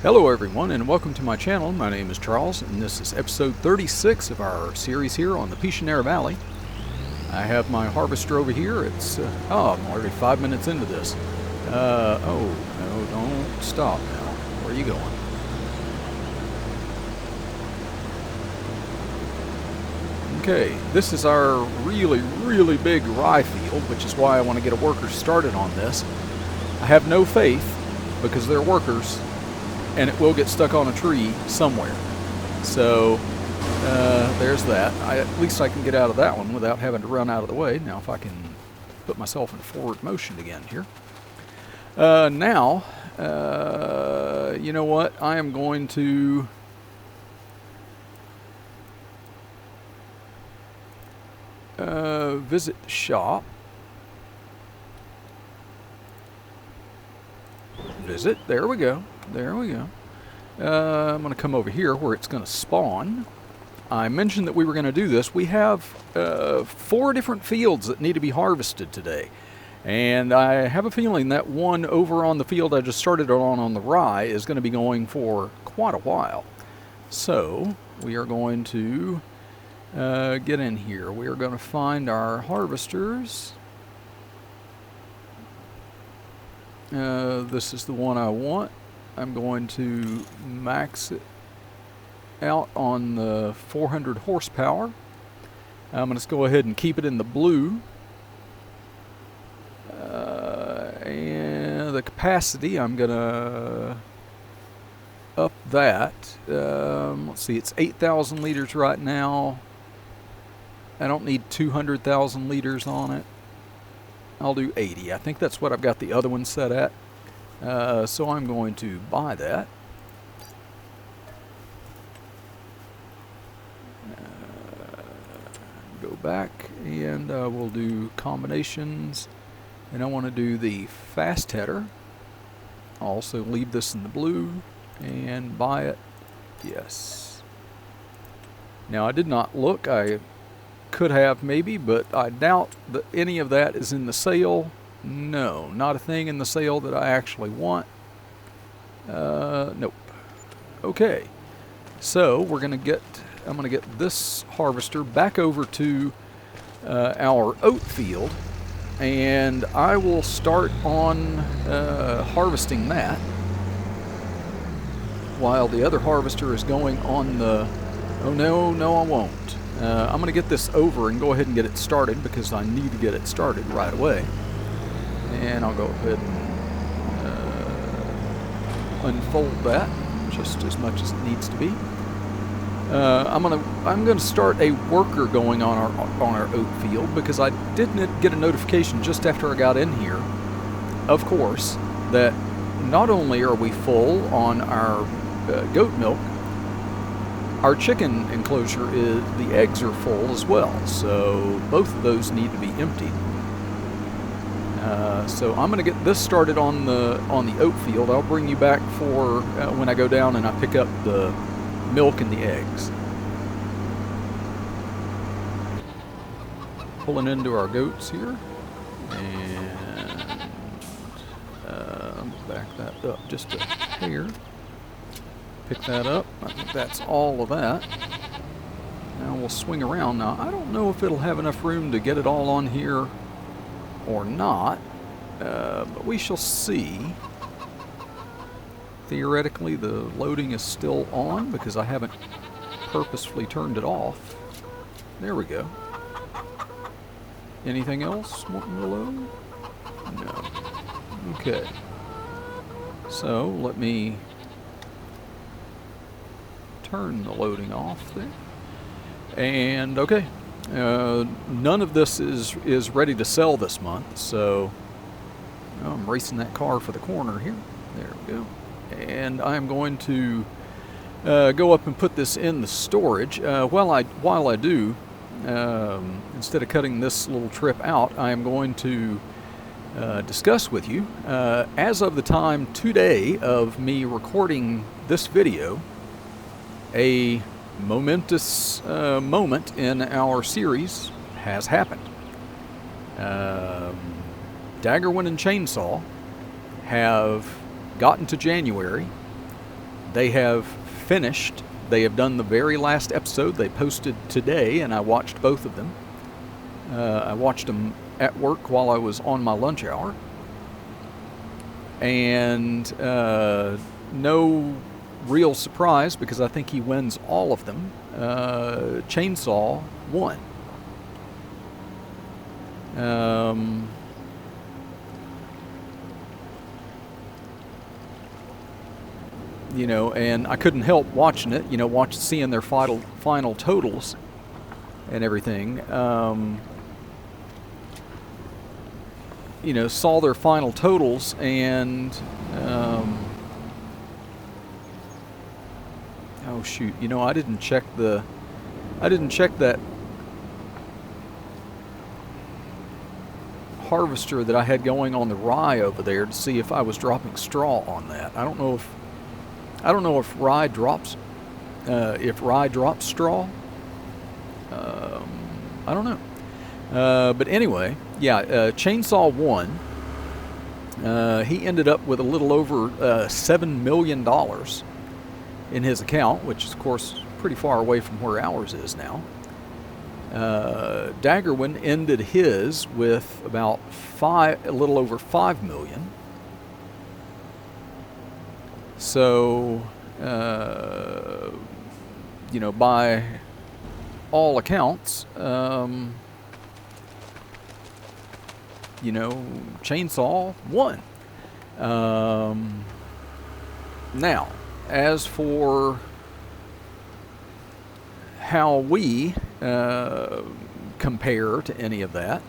Hello everyone and welcome to my channel. My name is Charles and this is episode 36 of our series here on the Pichonniere Valley. I have my harvester over here. It's, I'm already 5 minutes into this. Oh, no, don't stop now. Where are you going? Okay, this is our really big rye field, which is why I want to get a worker started on this. I have no faith, because they're workers, and it will get stuck on a tree somewhere. So, there's that. At least I can get out of that one without having to run out of the way. Now, if I can put myself in forward motion again here. Now, you know what? I am going to... visit the shop. Visit. There we go. There we go. I'm going to come over here where it's going to spawn. I mentioned that we were going to do this. We have 4 different fields that need to be harvested today. And I have a feeling that one over on the field I just started on the rye is going to be going for quite a while. So we are going to get in here. We are going to find our harvesters. This is the one I want. I'm going to max it out on the 400 horsepower. I'm going to go ahead and keep it in the blue. And the capacity, I'm going to up that. Let's see, it's 8,000 liters right now. I don't need 200,000 liters on it. I'll do 80. I think that's what I've got the other one set at. So I'm going to buy that. Go back and we'll do combinations. And I want to do the fast header. I'll also leave this in the blue and buy it. Yes. Now I did not look. I could have maybe, but I doubt that any of that is in the sale. No, not a thing in the sale that I actually want. Nope. Okay, so we're gonna get, I'm gonna get this harvester back over to our oat field, and I will start on harvesting that while the other harvester is going on the, oh no I won't. I'm going to get this over and go ahead and get it started because I need to get it started right away. And I'll go ahead and unfold that just as much as it needs to be. I'm going to start a worker going on our oat field because I didn't get a notification just after I got in here, of course, that not only are we full on our goat milk, our chicken enclosure the eggs are full as well, so both of those need to be emptied. So I'm going to get this started on the oat field. I'll bring you back for when I go down and I pick up the milk and the eggs. Pulling into our goats here, and back that up just a hair. Pick that up. I think that's all of that. Now we'll swing around. Now I don't know if it'll have enough room to get it all on here or not, but we shall see. Theoretically the loading is still on because I haven't purposefully turned it off. There we go. Anything else wanting to load? No. Okay. So let me turn the loading off there. And okay, none of this is ready to sell this month, so I'm racing that car for the corner here. There we go. And I'm going to go up and put this in the storage. While I do, instead of cutting this little trip out, I am going to discuss with you, as of the time today of me recording this video, a momentous moment in our series has happened. Daggerwin and Chainsaw have gotten to January They have finished. They have done the very last episode. They posted today, and I watched both of them. I watched them at work while I was on my lunch hour. And no real surprise, because I think he wins all of them. Chainsaw won. You know, and I couldn't help watching it, you know, seeing their final totals and everything. You know, saw their final totals, and oh shoot, you know, I didn't check that harvester that I had going on the rye over there to see if I was dropping straw on that. I don't know if rye drops straw. I don't know. But anyway, yeah, Chainsaw won. He ended up with a little over $7 million in his account, which is, of course, pretty far away from where ours is now. Daggerwin ended his with about a little over $5 million. So, you know, by all accounts, you know, Chainsaw won. Now, as for how we compare to any of that,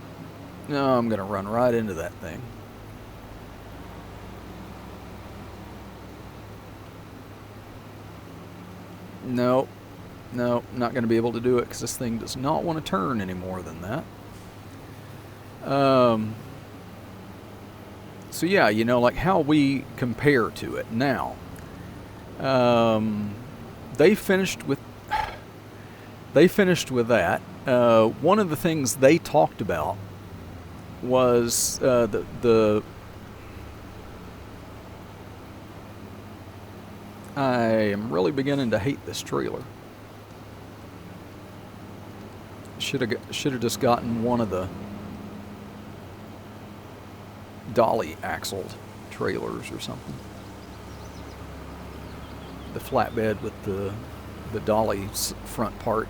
I'm going to run right into that thing. Nope, not going to be able to do it because this thing does not want to turn any more than that. So yeah, you know, like how we compare to it now. They finished with that. One of the things they talked about was I am really beginning to hate this trailer. Should have just gotten one of the dolly axled trailers or something. The flatbed with the dolly front part.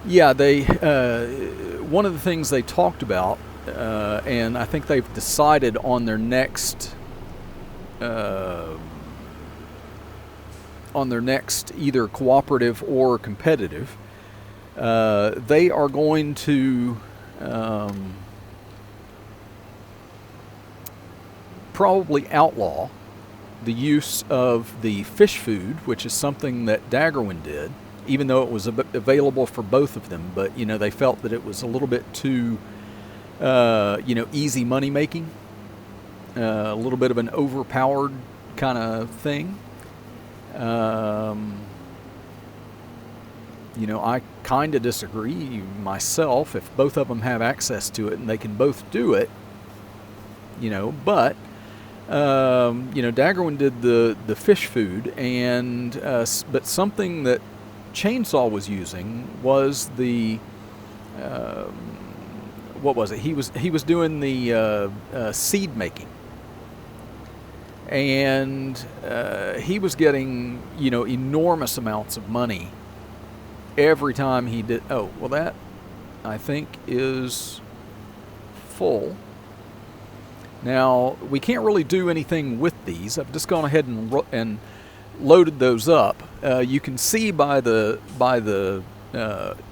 Yeah, they one of the things they talked about, and I think they've decided on their next either cooperative or competitive, they are going to probably outlaw the use of the fish food, which is something that Daggerwin did, even though it was available for both of them. But, you know, they felt that it was a little bit too, you know, easy money making, a little bit of an overpowered kind of thing. You know, I kind of disagree myself. If both of them have access to it and they can both do it, you know, but you know, Daggerwin did the fish food, and but something that Chainsaw was using was the what was it? He was doing the seed making, and he was getting, you know, enormous amounts of money every time he did. Oh, well, that I think is full. Now, we can't really do anything with these. I've just gone ahead and loaded those up. You can see by the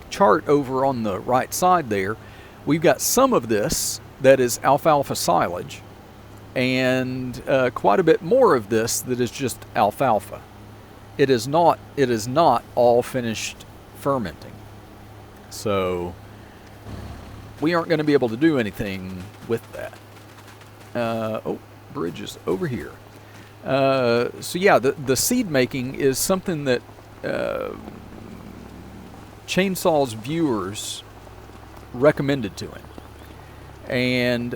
chart over on the right side there, we've got some of this that is alfalfa silage, and quite a bit more of this that is just alfalfa. It is not all finished fermenting. So we aren't going to be able to do anything with that. Oh, bridge is over here. So yeah, the seed making is something that Chainsaw's viewers recommended to him, and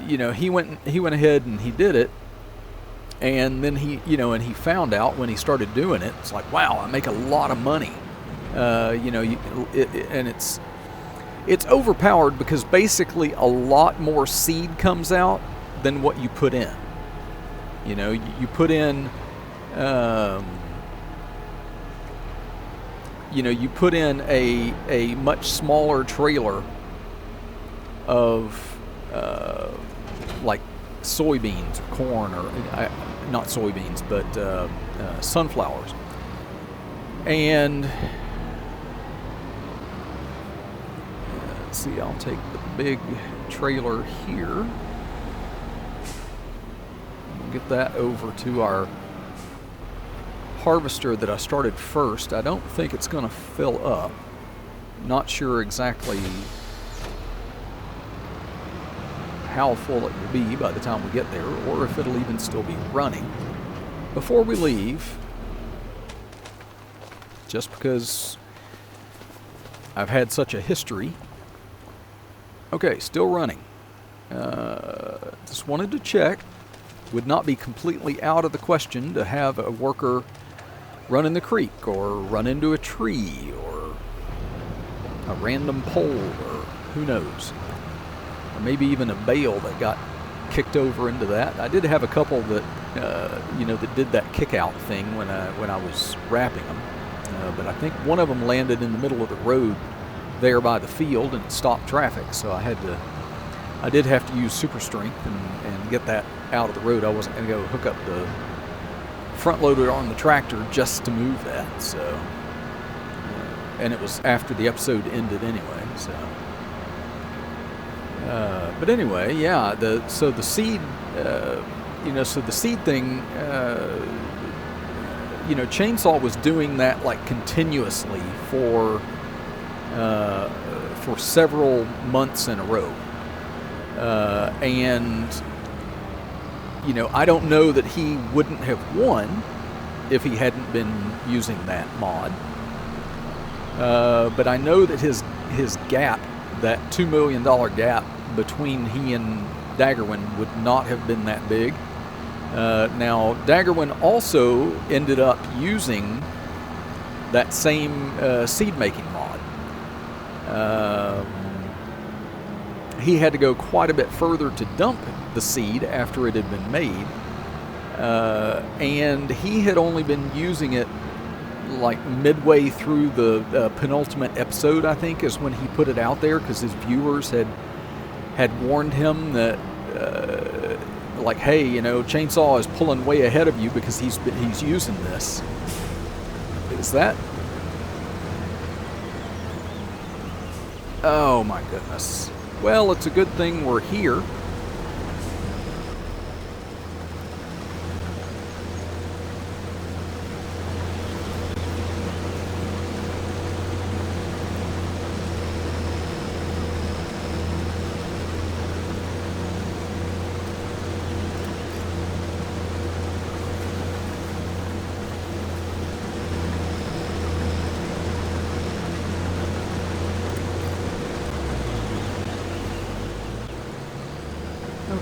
you know, he went ahead and he did it, And then he, and he found out when he started doing it, it's like, wow, I make a lot of money. And it's overpowered because basically a lot more seed comes out than what you put in. You put in, you put in a much smaller trailer of like soybeans or corn, or not soybeans, but sunflowers. And let's see, I'll take the big trailer here. We'll get that over to our harvester that I started first. I don't think it's going to fill up. Not sure exactly how full it will be by the time we get there, or if it'll even still be running. Before we leave, just because I've had such a history. Okay, still running. Just wanted to check. Would not be completely out of the question to have a worker run in the creek, or run into a tree, or a random pole, or who knows. Or maybe even a bale that got kicked over into that. I did have a couple that, that did that kick out thing when I was wrapping them. But I think one of them landed in the middle of the road there by the field, and it stopped traffic. So I did have to use super strength and get that out of the road. I wasn't going to go hook up the front loader on the tractor just to move that. So, and it was after the episode ended anyway. So, but anyway, yeah. So the seed, so the seed thing. Chainsaw was doing that like continuously for several months in a row. And I don't know that he wouldn't have won if he hadn't been using that mod. But I know that his gap, that $2 million gap between he and Daggerwin, would not have been that big. Now, Daggerwin also ended up using that same seed-making mod. He had to go quite a bit further to dump the seed after it had been made. And he had only been using it like midway through the penultimate episode, I think, is when he put it out there, because his viewers had warned him that like, hey, Chainsaw is pulling way ahead of you because he's using this. Is that? Oh my goodness. Well, it's a good thing we're here.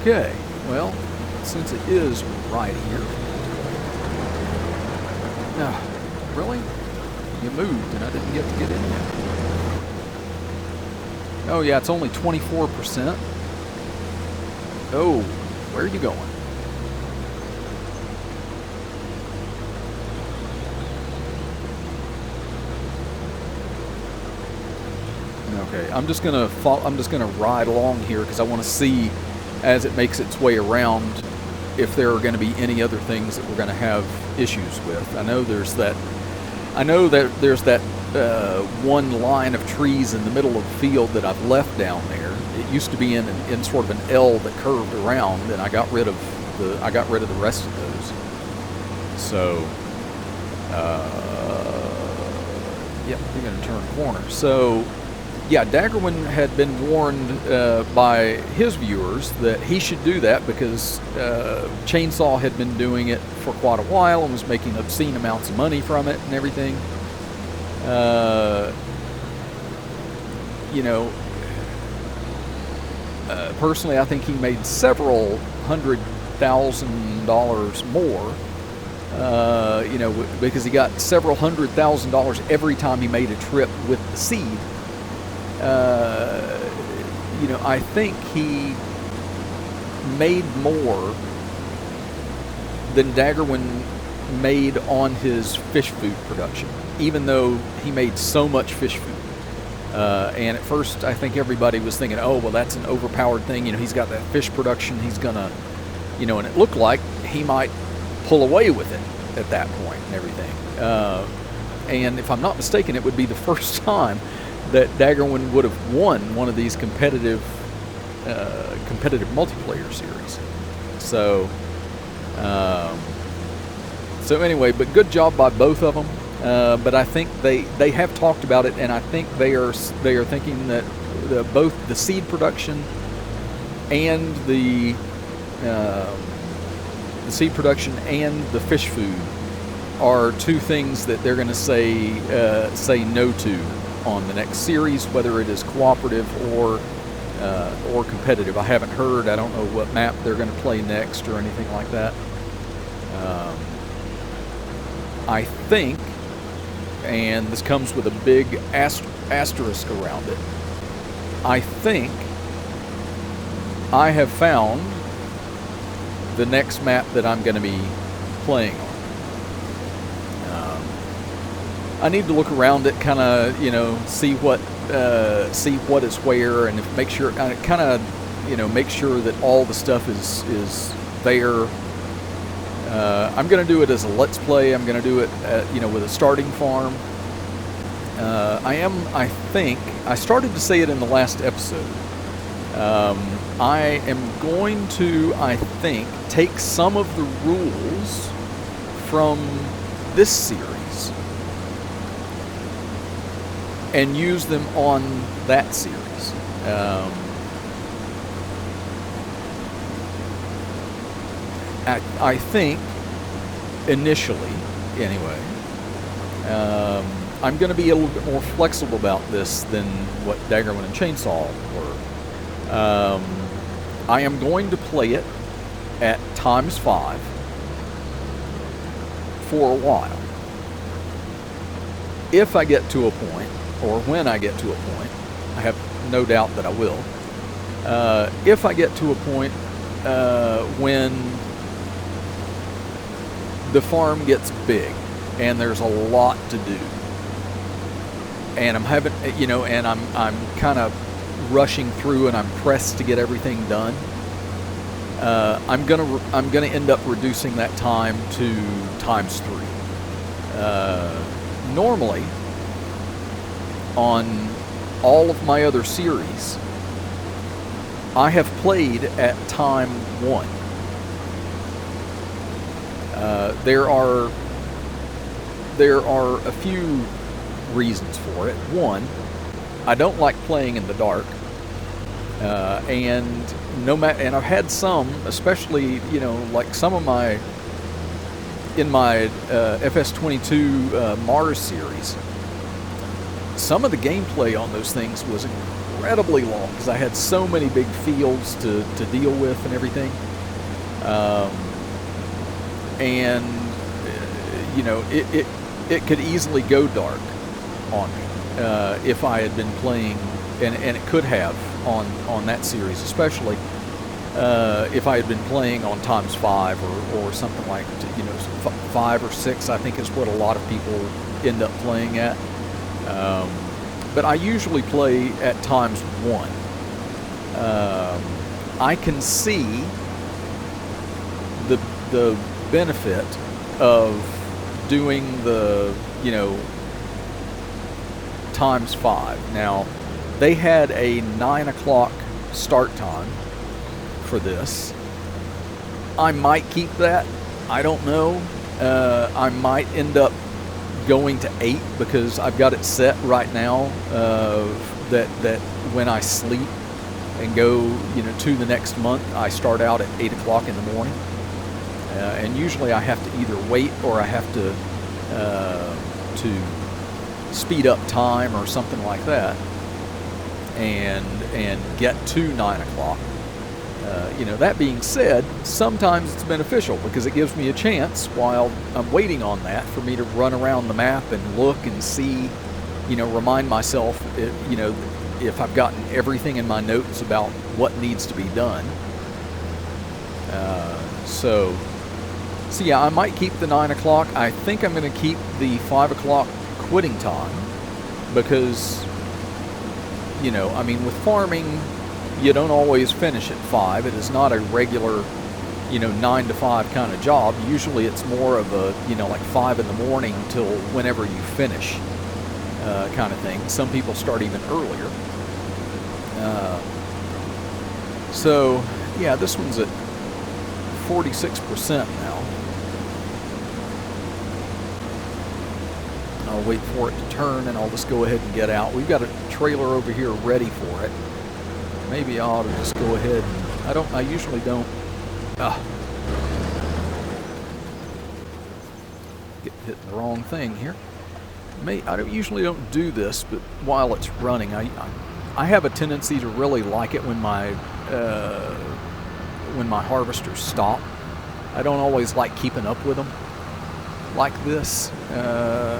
Okay, well, since it is right here. No, really? You moved and I didn't get to get in there. Oh yeah, it's only 24%. Oh, where are you going? Okay, I'm just gonna ride along here because I want to see, as it makes its way around, if there are going to be any other things that we're going to have issues with. I know that there's that one line of trees in the middle of the field that I've left down there. It used to be in sort of an L that curved around, and I got rid of the rest of those. So, yep, we're going to turn a corner. So, yeah, Daggerwin had been warned by his viewers that he should do that because Chainsaw had been doing it for quite a while and was making obscene amounts of money from it and everything. Personally, I think he made several $100 $100,000 more. You know, because he got several $100,000 every time he made a trip with the seed. You know, I think he made more than Daggerwin made on his fish food production, even though he made so much fish food. And at first, I think everybody was thinking, oh, well, that's an overpowered thing. You know, he's got that fish production. He's going to, you know, and it looked like he might pull away with it at that point and everything. And if I'm not mistaken, it would be the first time that Daggerwin would have won one of these competitive multiplayer series. So, so anyway, but good job by both of them. But I think they have talked about it, and I think they are thinking that both the seed production and the seed production and the fish food are two things that they're going to say no to on the next series, whether it is cooperative or competitive. I haven't heard. I don't know what map they're going to play next or anything like that. I think, and this comes with a big asterisk around it, I think I have found the next map that I'm going to be playing on. I need to look around it, kind of, you know, see what is where, and make sure, kind of, you know, make sure that all the stuff is there. I'm going to do it as a let's play. I'm going to do it, you know, with a starting farm. I think I started to say it in the last episode. I am going to, I think, take some of the rules from this series and use them on that series. I think, initially, anyway, I'm going to be a little bit more flexible about this than what Daggerwin and Chainsaw were. I am going to play it at ×5 for a while. If I get to a point, or when I get to a point, I have no doubt that I will. If I get to a point when the farm gets big and there's a lot to do, and I'm having, you know, and I'm kind of rushing through and I'm pressed to get everything done, I'm gonna end up reducing that time to ×3. Normally, on all of my other series, I have played at time 1. There are a few reasons for it. One, I don't like playing in the dark, and I've had some, especially, you know, like some of my FS25 Mars series. Some of the gameplay on those things was incredibly long because I had so many big fields to deal with and everything. And you know, it could easily go dark on me if I had been playing, and it could have on that series, especially if I had been playing on ×5 or something like, you know, 5 or 6, I think is what a lot of people end up playing at. But I usually play at ×1. I can see the benefit of doing the, you know, ×5. Now, they had a 9 o'clock start time for this. I might keep that. I don't know. I might end up going to 8 because I've got it set right now that when I sleep and go, you know, to the next month, I start out at 8 o'clock in the morning. And usually I have to either wait or I have to speed up time or something like that and get to 9 o'clock. You know, that being said, sometimes it's beneficial because it gives me a chance while I'm waiting on that for me to run around the map and look and see, you know, remind myself, you know, if I've gotten everything in my notes about what needs to be done. So yeah, I might keep the 9 o'clock. I think I'm going to keep the 5 o'clock quitting time because, you know, I mean, with farming, you don't always finish at 5. It is not a regular, you know, 9 to 5 kind of job. Usually it's more of a, you know, like 5 in the morning till whenever you finish kind of thing. Some people start even earlier. So, yeah, this one's at 46% now. I'll wait for it to turn and I'll just go ahead and get out. We've got a trailer over here ready for it. Maybe I ought to just go ahead and, I usually don't, hitting the wrong thing here. I usually don't do this, but while it's running, I have a tendency to really like it when my harvesters stop. I don't always like keeping up with them like this, you know,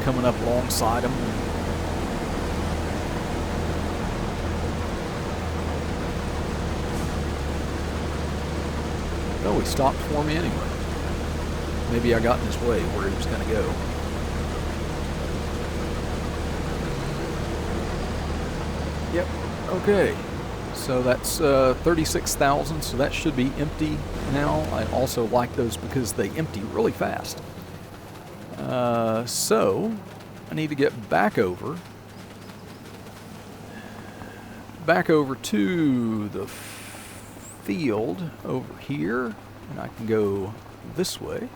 coming up alongside them. Oh, he stopped for me anyway. Maybe I got in his way where he was going to go. Yep, okay. So that's 36,000, so that should be empty now. I also like those because they empty really fast. So I need to get back over to the field over here, and I can go this way.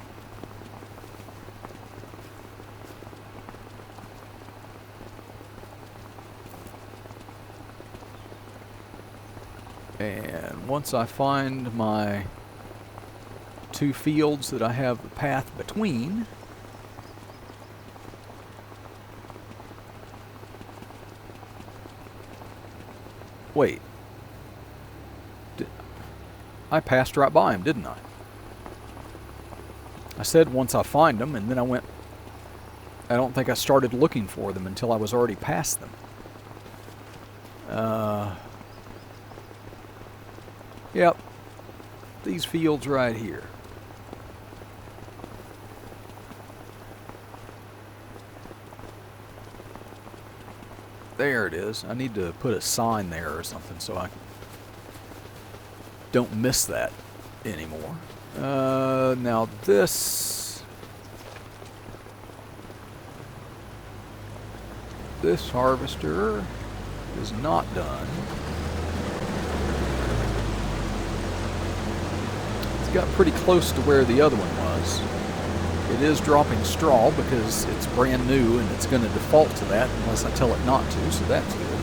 And once I find my 2 fields that I have the path between, wait, I passed right by him, didn't I? I said once I find them, and then I don't think I started looking for them until I was already past them. Yep, these fields right here. There it is. I need to put a sign there or something so I don't miss that anymore. Now this harvester is not done. Got pretty close to where the other one was. It is dropping straw because it's brand new and it's going to default to that unless I tell it not to, so that's good.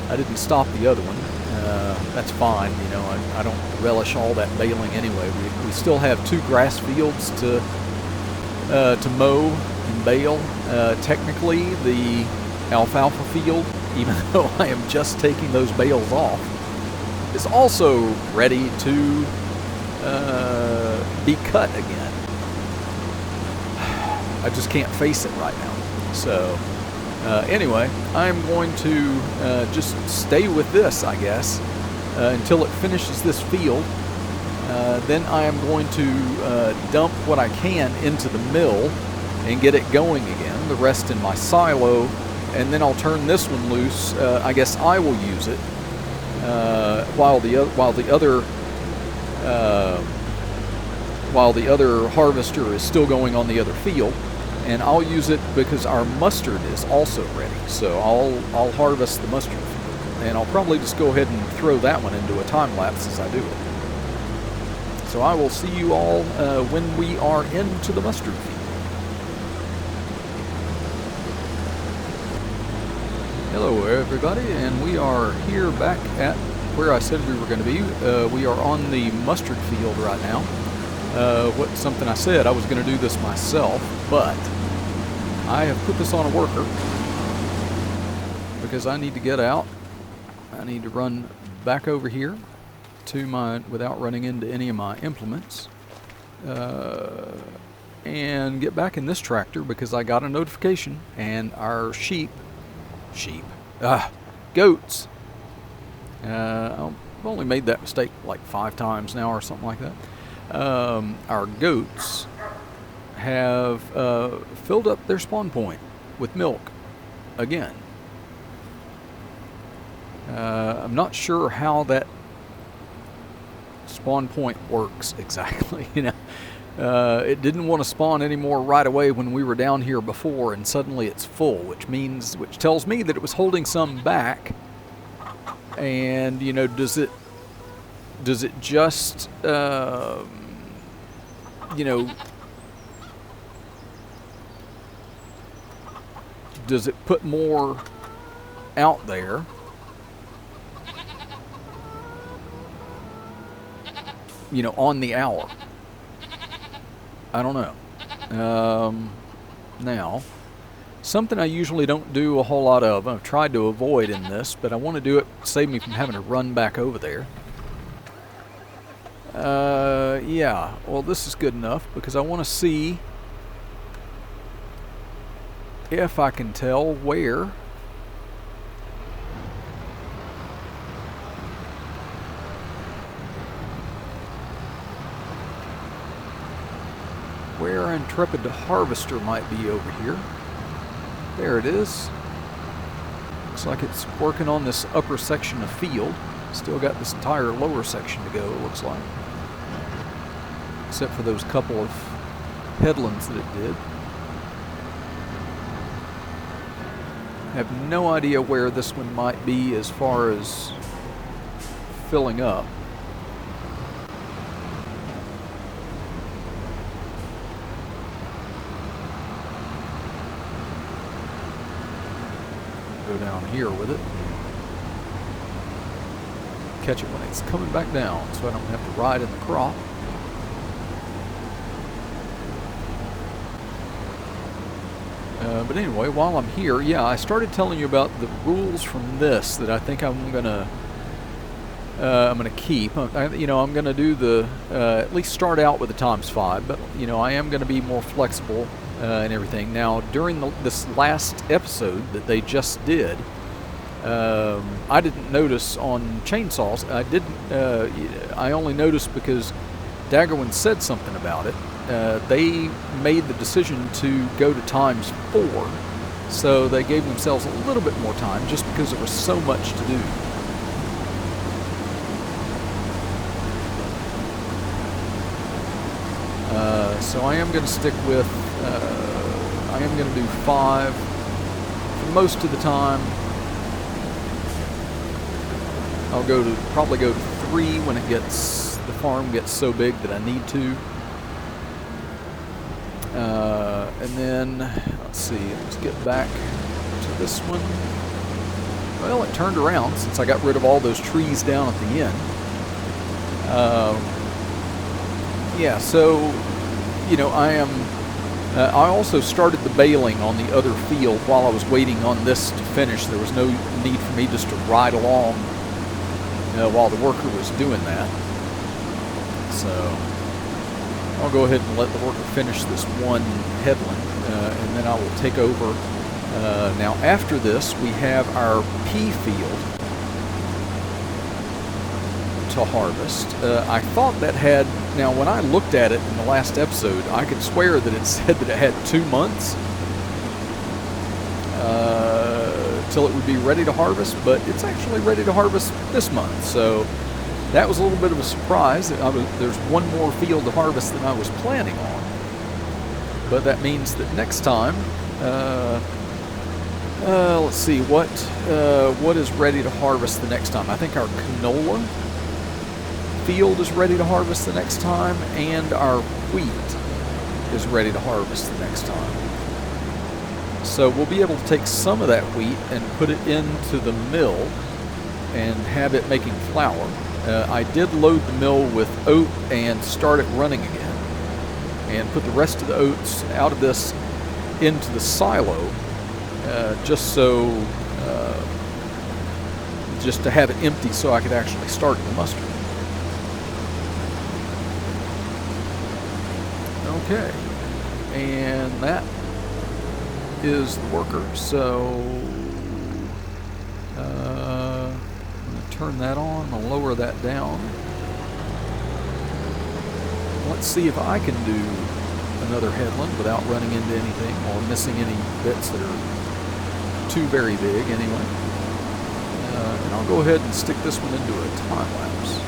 I didn't stop the other one. That's fine, you know, I don't relish all that baling anyway. We still have 2 grass fields to mow and bale. Technically, the alfalfa field, even though I am just taking those bales off, is also ready to be cut again. I just can't face it right now. So anyway, I'm going to just stay with this, I guess, until it finishes this field. Then I am going to dump what I can into the mill and get it going again, the rest in my silo, and then I'll turn this one loose. I guess I will use it while the other harvester is still going on the other field, and I'll use it because our mustard is also ready. So I'll harvest the mustard field, and I'll probably just go ahead and throw that one into a time lapse as I do it. So I will see you all when we are into the mustard field. Hello everybody, and we are here back at where I said we were going to be. We are on the mustard field right now. Something I said, I was going to do this myself, but I have put this on a worker because I need to get out. I need to run back over here to without running into any of my implements, and get back in this tractor because I got a notification and our goats. I've only made that mistake like 5 times now or something like that. Our goats have filled up their spawn point with milk again. I'm not sure how that spawn point works exactly. It didn't want to spawn anymore right away when we were down here before, and suddenly it's full, which tells me that it was holding some back. And does it just does it put more out there? On the hour. I don't know. Now, something I usually don't do a whole lot of, I've tried to avoid in this, but I want to do it, save me from having to run back over there. Yeah, well, this is good enough because I want to see if I can tell where our Intrepid Harvester might be over here. There it is. Looks like it's working on this upper section of field. Still got this entire lower section to go, it looks like. Except for those couple of headlands that it did. I have no idea where this one might be as far as filling up. Go down here with it. Catch it when it's coming back down so I don't have to ride in the crop. But anyway, while I'm here, yeah, I started telling you about the rules from this that I think I'm gonna keep. I'm gonna do the at least start out with the ×5, but I am gonna be more flexible and everything. Now, during this last episode that they just did, I didn't notice on chainsaws. I only noticed because Daggerwin said something about it. They made the decision to go to ×4, so they gave themselves a little bit more time just because there was so much to do. So I am going to stick with, I am going to do 5 for most of the time. I'll probably go to 3 when the farm gets so big that I need to. And then, let's see, let's get back to this one. Well, it turned around since I got rid of all those trees down at the end. Yeah, so, I also started the baling on the other field while I was waiting on this to finish. There was no need for me just to ride along while the worker was doing that. So I'll go ahead and let the worker finish this one headland, and then I will take over. Now after this, we have our pea field to harvest. I thought that had, now when I looked at it in the last episode, I could swear that it said that it had 2 months till it would be ready to harvest, but it's actually ready to harvest this month. So that was a little bit of a surprise. There's one more field to harvest than I was planning on. But that means that next time, let's see, what is ready to harvest the next time? I think our canola field is ready to harvest the next time, and our wheat is ready to harvest the next time. So we'll be able to take some of that wheat and put it into the mill and have it making flour. I did load the mill with oat and start it running again, and put the rest of the oats out of this into the silo, just so just to have it empty so I could actually start the mustard. Okay, and that is the worker. So I'm going to turn that on. I'll lower that down. Let's see if I can do another headland without running into anything or missing any bits that are too very big anyway. And I'll go ahead and stick this one into a time lapse.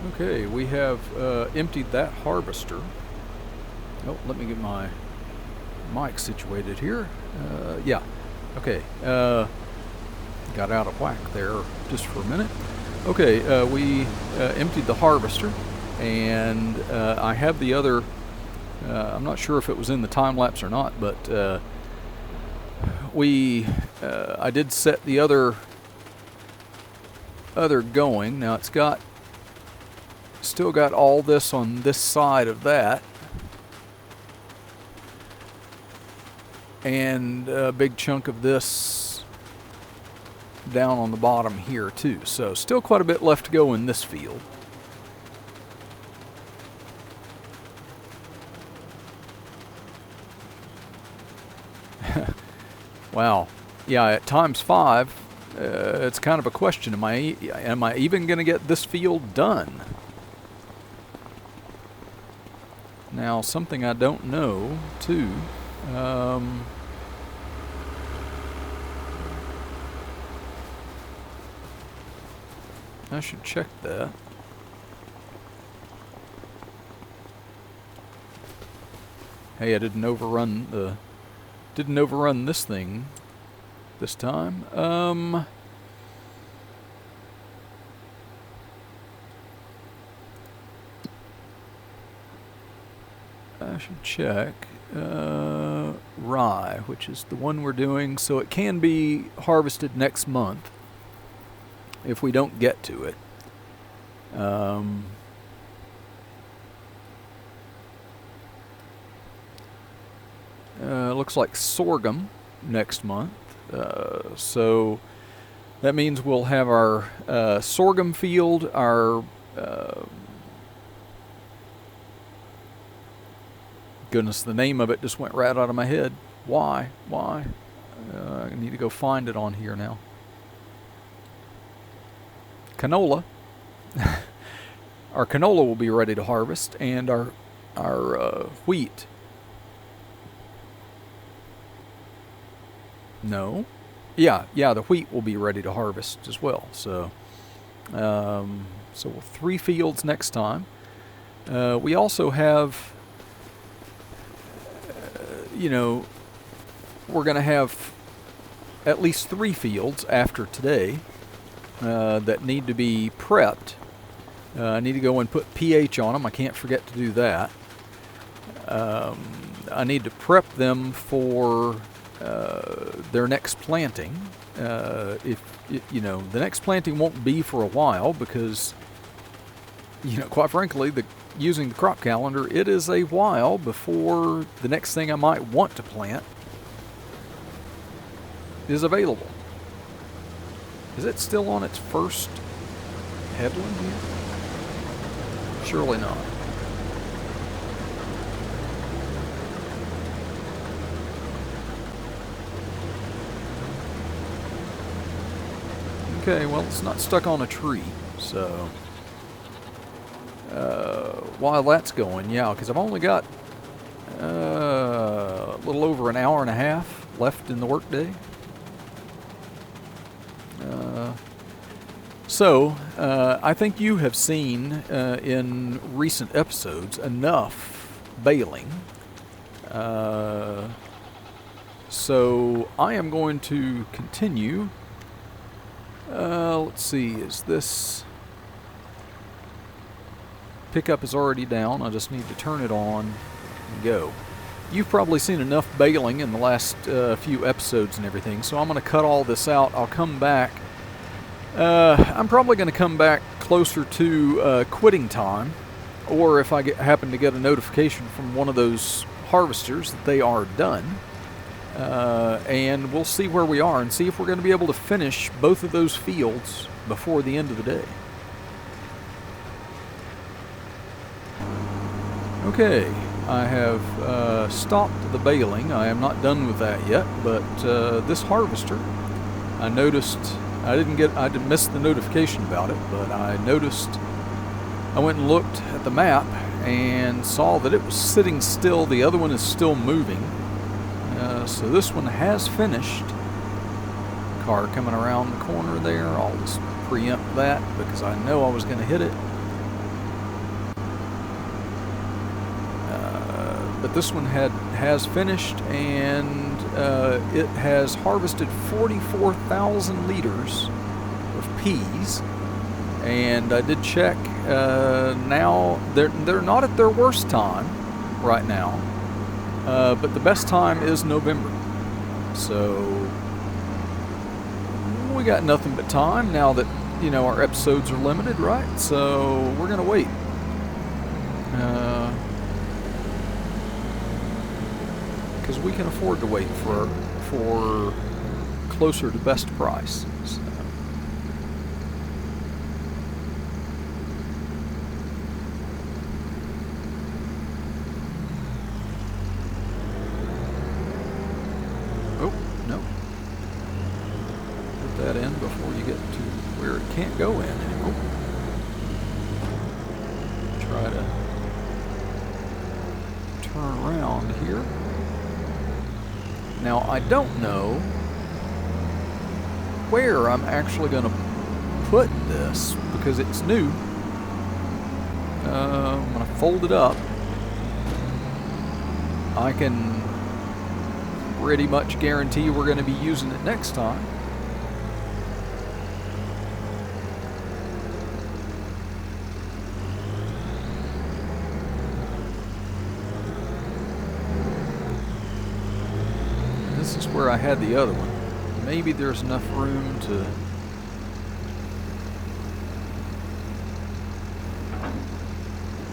Okay, we have emptied that harvester. Oh, let me get my mic situated here. Yeah, okay. Got out of whack there just for a minute. Okay, we emptied the harvester, and I have the other, I'm not sure if it was in the time lapse or not, but I did set the other going. Now it's still got all this on this side of that, and a big chunk of this down on the bottom here too. So still quite a bit left to go in this field. Wow. Yeah, at times 5, it's kind of a question. Am I even going to get this field done? Now, something I don't know, too. I should check that. Hey, I didn't overrun this thing this time. I should check. Rye, which is the one we're doing, so it can be harvested next month if we don't get to it. Looks like sorghum next month, so that means we'll have our sorghum field, our goodness, the name of it just went right out of my head. Why? I need to go find it on here now. Canola. Our canola will be ready to harvest, and our wheat. No. Yeah, the wheat will be ready to harvest as well. So, so 3 fields next time. We also have, we're going to have at least 3 fields after today that need to be prepped. I need to go and put pH on them. I can't forget to do that. I need to prep them for their next planting. The next planting won't be for a while because, quite frankly, using the crop calendar, it is a while before the next thing I might want to plant is available. Is it still on its first headland here? Surely not. Okay, well, it's not stuck on a tree, so while that's going, yeah, because I've only got a little over an hour and a half left in the workday. So I think you have seen in recent episodes enough baling. So I am going to continue. Let's see, is this pickup is already down? I just need to turn it on and go. You've probably seen enough baling in the last few episodes and everything, so I'm going to cut all this out. I'll come back. I'm probably going to come back closer to quitting time, or if I happen to get a notification from one of those harvesters that they are done. And we'll see where we are and see if we're going to be able to finish both of those fields before the end of the day. Okay, I have stopped the baling. I am not done with that yet, but this harvester, I noticed, I didn't miss the notification about it, but I noticed, I went and looked at the map and saw that it was sitting still. The other one is still moving. So this one has finished. Car coming around the corner there. I'll just preempt that because I know I was going to hit it. but this one has finished, and it has harvested 44,000 liters of peas. And I did check. Now they're not at their worst time right now, but the best time is November. So we got nothing but time now that our episodes are limited, right? So we're gonna wait. Because we can afford to wait for closer to best price. So. Oh, no. Put that in before you get to where it can't go in anymore. Try to turn around here. Now, I don't know where I'm actually going to put this because it's new. I'm going to fold it up. I can pretty much guarantee we're going to be using it next time. This is where I had the other one. Maybe there's enough room to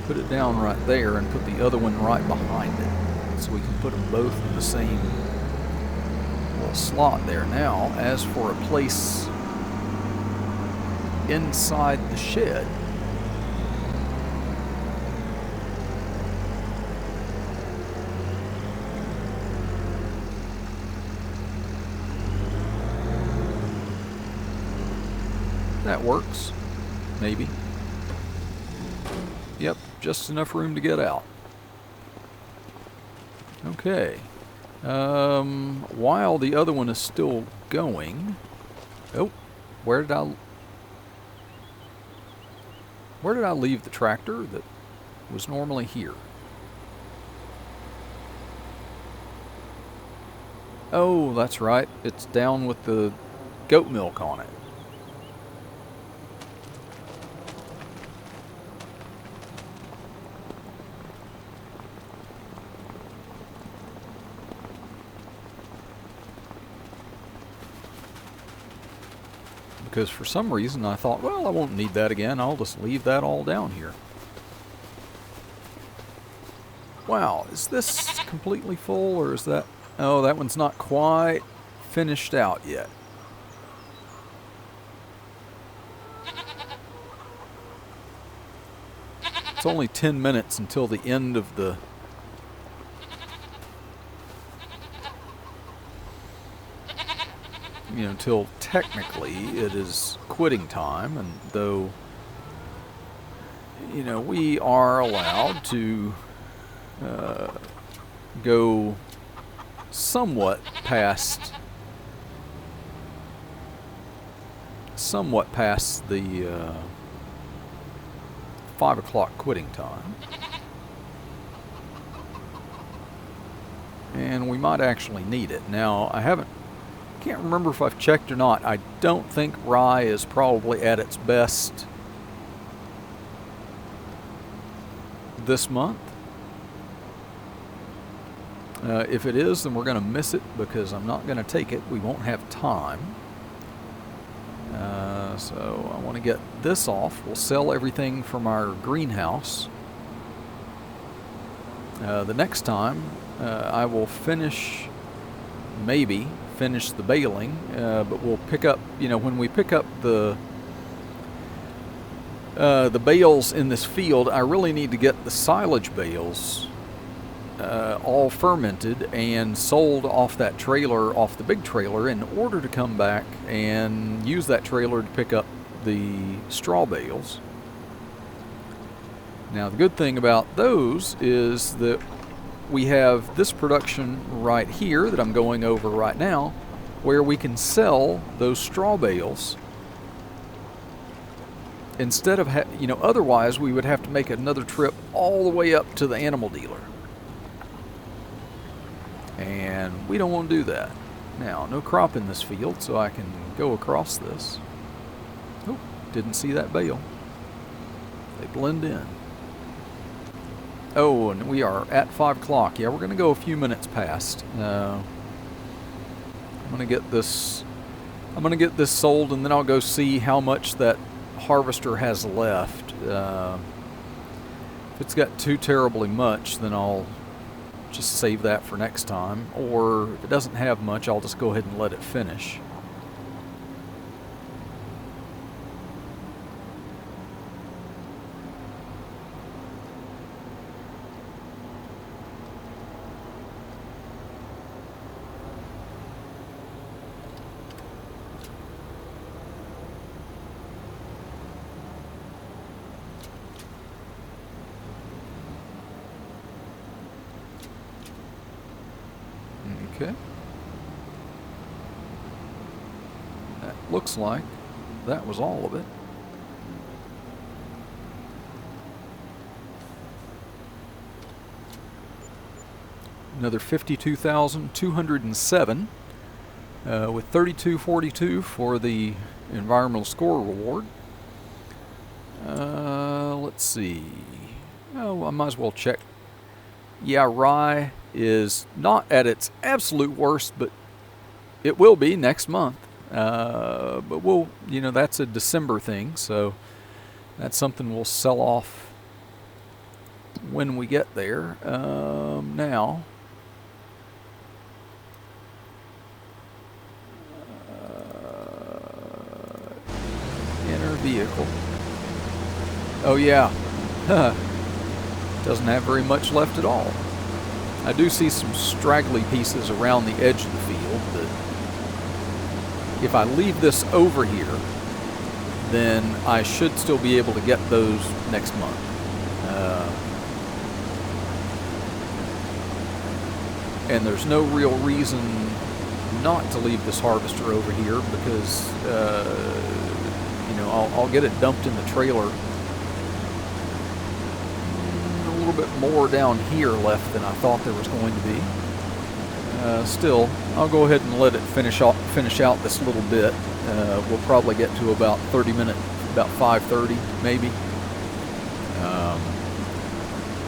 put it down right there and put the other one right behind it. So we can put them both in the same little slot there. Now, as for a place inside the shed, that works, maybe. Yep, just enough room to get out. Okay. While the other one is still going, oh, where did I leave the tractor that was normally here? Oh, that's right. It's down with the goat milk on it. Because for some reason I thought, well, I won't need that again. I'll just leave that all down here. Wow, is this completely full, or is that... Oh, that one's not quite finished out yet. It's only 10 minutes until the end of the... until technically it is quitting time, and though, we are allowed to go somewhat past the 5 o'clock quitting time. And we might actually need it. Now, can't remember if I've checked or not. I don't think rye is probably at its best this month. If it is, then we're going to miss it because I'm not going to take it. We won't have time. So I want to get this off. We'll sell everything from our greenhouse. The next time I will finish the baling, but we'll pick up, when we pick up the bales in this field, I really need to get the silage bales all fermented and sold off that trailer, off the big trailer, in order to come back and use that trailer to pick up the straw bales. Now, the good thing about those is that we have this production right here that I'm going over right now, where we can sell those straw bales instead of, otherwise we would have to make another trip all the way up to the animal dealer. and we don't want to do that. Now, no crop in this field, so I can go across this. Oh, didn't see that bale. They blend in. Oh, and we are at 5 o'clock. Yeah, we're going to go a few minutes past. I'm going to get this sold, and then I'll go see how much that harvester has left. If it's got too terribly much, then I'll just save that for next time. Or if it doesn't have much, I'll just go ahead and let it finish. Okay. That looks like that was all of it. Another 52,207 with 3242 for the environmental score reward. Let's see. Oh, I might as well check. Yeah, rye is not at its absolute worst, but it will be next month. But we'll, that's a December thing, so that's something we'll sell off when we get there. Now, enter vehicle. Oh yeah, doesn't have very much left at all. I do see some straggly pieces around the edge of the field, but if I leave this over here, then I should still be able to get those next month. And there's no real reason not to leave this harvester over here because, I'll get it dumped in the trailer. A little bit more down here left than I thought there was going to be. Still, I'll go ahead and let it finish out this little bit. We'll probably get to about 30 minutes, about 5:30 maybe.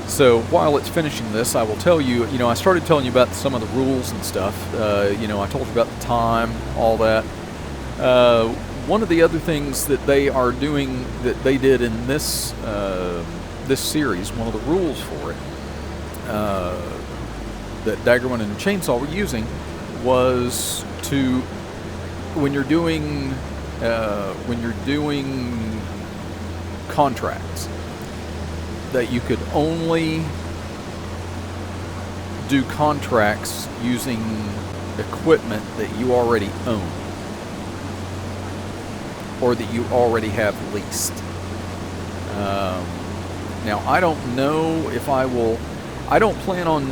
So while it's finishing this, I will tell you, I started telling you about some of the rules and stuff. I told you about the time, all that. One of the other things that they are doing, that they did in this this series, one of the rules for it, that Daggerwin and Chainsaw were using, was to, when you're doing contracts, that you could only do contracts using equipment that you already own or that you already have leased. Now, I don't know if I don't plan on,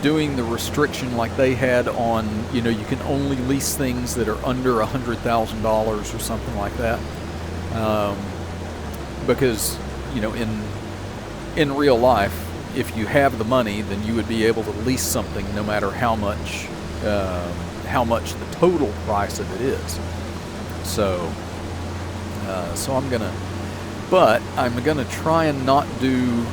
doing the restriction like they had on, you can only lease things that are under $100,000 or something like that. Because, in real life, if you have the money, then you would be able to lease something no matter how much the total price of it is. So I'm gonna try and not do.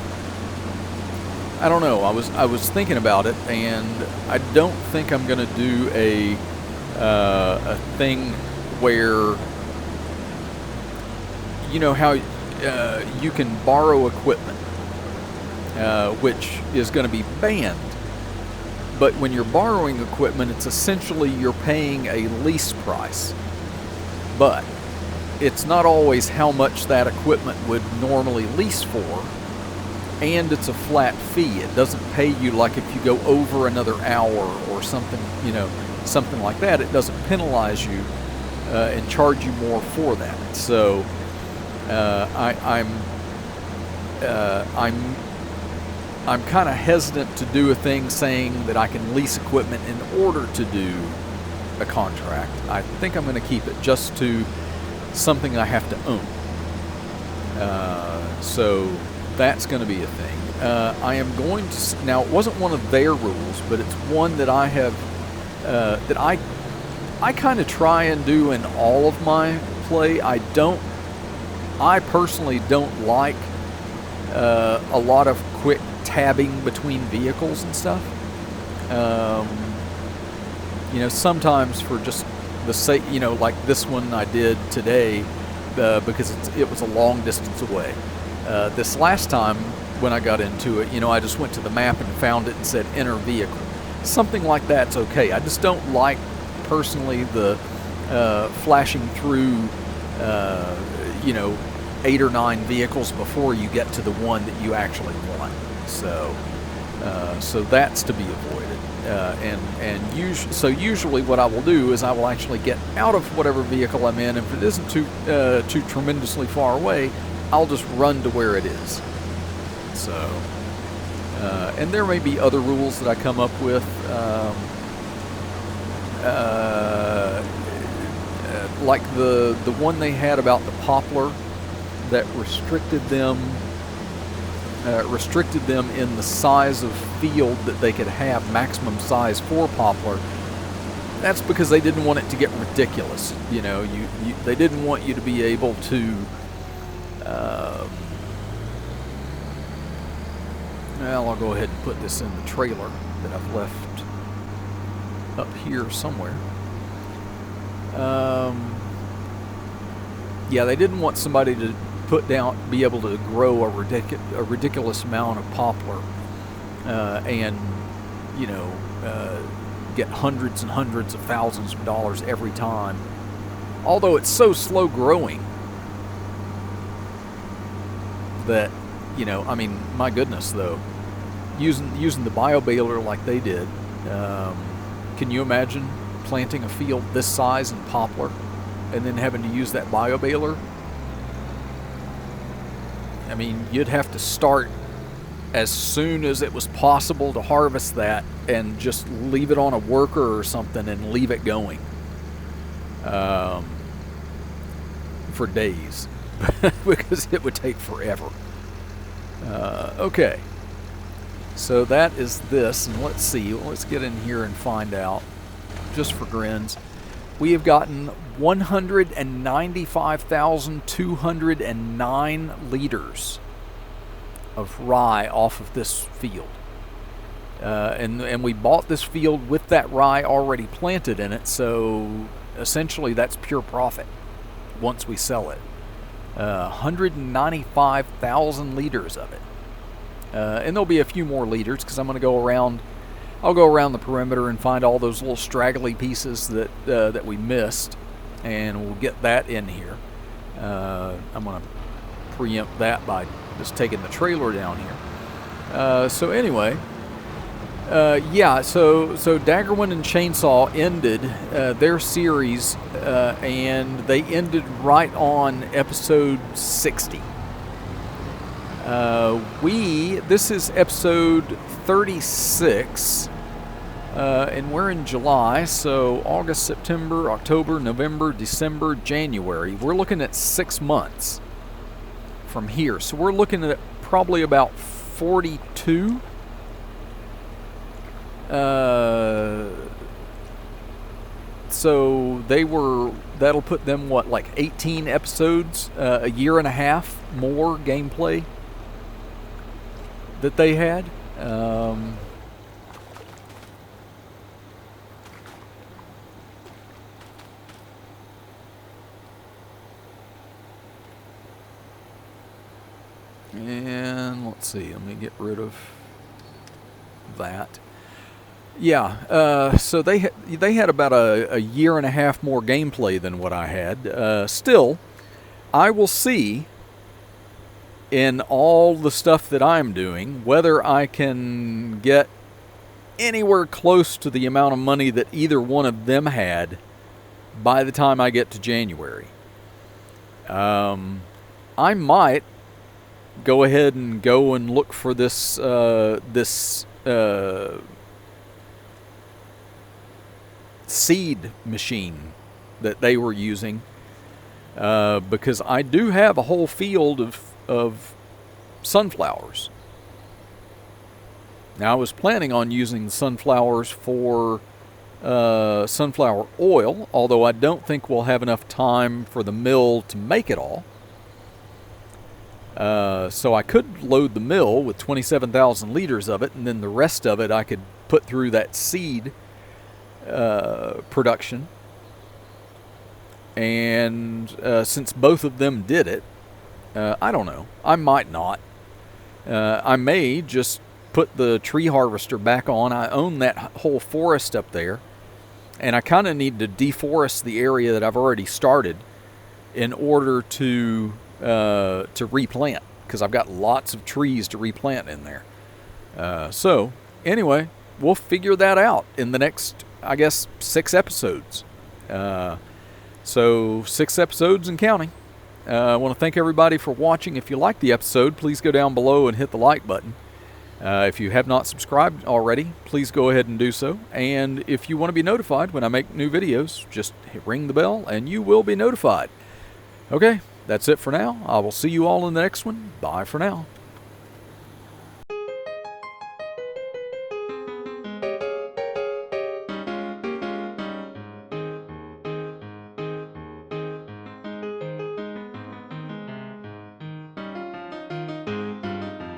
I don't know. I was thinking about it, and I don't think I'm gonna do a thing where how you can borrow equipment, which is going to be banned. But when you're borrowing equipment, it's essentially you're paying a lease price. But it's not always how much that equipment would normally lease for, and it's a flat fee. It doesn't pay you like if you go over another hour or something, something like that. It doesn't penalize you and charge you more for that. So I'm kind of hesitant to do a thing saying that I can lease equipment in order to do a contract. I think I'm going to keep it just to something I have to own. So that's going to be a thing. I am going to, now it wasn't one of their rules, but it's one that I have, that I kind of try and do in all of my play. I personally don't like a lot of quick tabbing between vehicles and stuff. You know, sometimes for just the sake, you know, like this one I did today, because it was a long distance away. This last time when I got into it, you know, I just went to the map and found it and said enter vehicle. Something like that's okay. I just don't like personally the flashing through, you know, 8 or 9 vehicles before you get to the one that you actually want. So, so that's to be avoided. So usually what I will do is I will actually get out of whatever vehicle I'm in. If it isn't too tremendously far away, I'll just run to where it is. So, and there may be other rules that I come up with. Like the one they had about the poplar that restricted them in the size of field that they could have, maximum size for poplar. That's because they didn't want it to get ridiculous. You know, they didn't want you to be able to well, I'll go ahead and put this in the trailer that I've left up here somewhere. Yeah, they didn't want somebody to be able to grow a ridiculous amount of poplar, and, you know, get hundreds and hundreds of thousands of dollars every time. Although it's so slow growing that, you know, I mean, my goodness, though, using the bio baler like they did, can you imagine planting a field this size in poplar and then having to use that bio baler? I mean, you'd have to start as soon as it was possible to harvest that and just leave it on a worker or something and leave it going for days because it would take forever. Okay, so that is this, and let's see, let's get in here and find out, just for grins. We have gotten 195,209 liters of rye off of this field. And we bought this field with that rye already planted in it, so essentially that's pure profit once we sell it. 195,000 liters of it. And there'll be a few more liters because I'm going to go around. I'll go around the perimeter and find all those little straggly pieces that we missed, and we'll get that in here. I'm going to preempt that by just taking the trailer down here. So anyway, yeah. So Daggerwin and Chainsaw ended their series, and they ended right on episode 60. This is episode 36, and we're in July, so August, September, October, November, December, January. We're looking at 6 months from here, so we're looking at probably about 42. So that'll put them, what, like 18 episodes, a year and a half more gameplay that they had. And let's see, let me get rid of that. Yeah, so they had about a year and a half more gameplay than what I had. Still, I will see in all the stuff that I'm doing whether I can get anywhere close to the amount of money that either one of them had by the time I get to January. I might go ahead and go and look for this seed machine that they were using, because I do have a whole field of sunflowers, Now, I was planning on using the sunflowers for sunflower oil, although I don't think we'll have enough time for the mill to make it all. So I could load the mill with 27,000 liters of it, and then the rest of it I could put through that seed production. And since both of them did it, I don't know. I might not. I may just put the tree harvester back on. I own that whole forest up there, and I kind of need to deforest the area that I've already started in order to replant, because I've got lots of trees to replant in there. So anyway, we'll figure that out in the next, I guess, 6 episodes. So 6 episodes and counting. I want to thank everybody for watching. If you liked the episode, please go down below and hit the like button. If you have not subscribed already, please go ahead and do so. And if you want to be notified when I make new videos, just ring the bell and you will be notified. Okay, that's it for now. I will see you all in the next one. Bye for now.